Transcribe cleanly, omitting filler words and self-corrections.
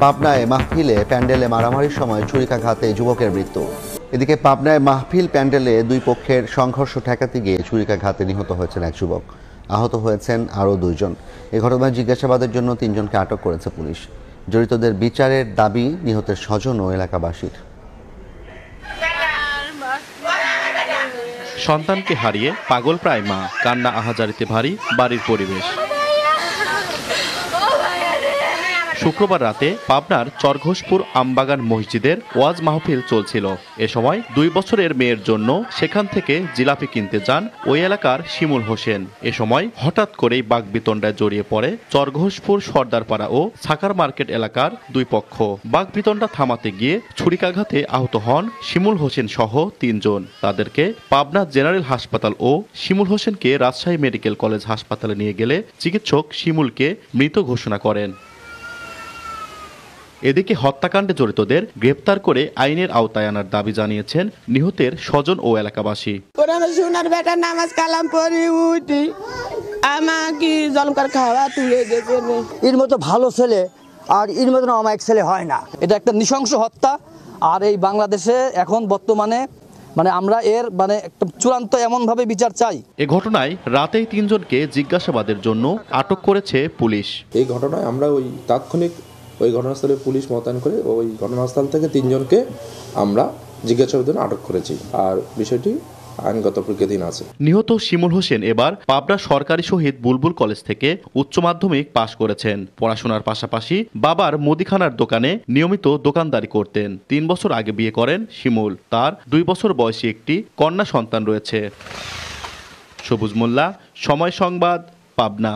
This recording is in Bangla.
পাবনায় মাহফিলে প্যান্ডেলে মারামারির সময় ছুরিকাঘাতে যুবকের মৃত্যু। এদিকে পাবনায় মাহফিল প্যান্ডেলে দুই পক্ষের সংঘর্ষ ঠেকাতে গিয়ে ছুরিকাঘাতে নিহত হয়েছেন এক যুবক, আহত হয়েছেন আরও দুইজন। এ ঘটনায় জিজ্ঞাসাবাদের জন্য তিনজনকে আটক করেছে পুলিশ। জড়িতদের বিচারের দাবি নিহতের স্বজন ও এলাকাবাসীর। সন্তানকে হারিয়ে পাগল প্রায় মা, কান্না আহাজারিতে ভারী বাড়ির পরিবেশ। শুক্রবার রাতে পাবনার চরঘোষপুর আমবাগান মসজিদের ওয়াজ মাহফিল চলছিল। এ সময় 2 বছরের মেয়ের জন্য সেখান থেকে জিলাপি কিনতে যান ওই এলাকার শিমুল হোসেন। এ সময় হঠাৎ করেই বাকবিতণ্ডায় জড়িয়ে পড়ে চরঘোষপুর সর্দারপাড়া ও সাকার মার্কেট এলাকার দুই পক্ষ। বাকবিতণ্ডা থামাতে গিয়ে ছুরিকাঘাতে আহত হন শিমুল হোসেন সহ 3 জন। তাদেরকে পাবনা জেনারেল হাসপাতাল ও শিমুল হোসেনকে রাজশাহী মেডিকেল কলেজ হাসপাতালে নিয়ে গেলে চিকিৎসক শিমুলকে মৃত ঘোষণা করেন। এদিকে হত্যাকাণ্ডে জড়িতদের গ্রেপ্তার করে আইনের আওতায় আনার দাবি জানিয়েছেন নিহতের স্বজন ও এলাকাবাসী। সোনার বেটা নামাজ কালাম পড়ি উঠি আমাকে জলকার খাওয়া তুলে দেবে। এর মতো ভালো ছেলে আর এর মতো অমায়িক ছেলে হয় না। এটা একটা নৃশংস হত্যা। আর এই বাংলাদেশে এখন বর্তমানে আমরা এর একটা চূড়ান্ত এমনভাবে বিচার চাই। এ ঘটনায় রাতেই 3 জনকে জিজ্ঞাসাবাদের জন্য আটক করেছে পুলিশ। এই ঘটনায় আমরা তাৎক্ষণিক ওই ঘটনাস্থলে পুলিশ মোতায়েন করে ওই ঘটনাস্থল থেকে 3 জনকে আমরা জিজ্ঞাসাবাদের জন্য আটক করেছি। আর বিষয়টি আইনগত প্রক্রিয়াধীন আছে। নিহত শিমুল হোসেন এবার পাবনা সরকারি শহীদ বুলবুল কলেজ থেকে উচ্চ মাধ্যমিক পাশ করেছেন। পড়াশোনার পাশাপাশি বাবার মুদিখানার দোকানে নিয়মিত দোকানদারি করতেন। 3 বছর আগে বিয়ে করেন শিমুল। তার 2 বছর বয়সী একটি কন্যা সন্তান রয়েছে। সবুজ মোল্লা, সময় সংবাদ, পাবনা।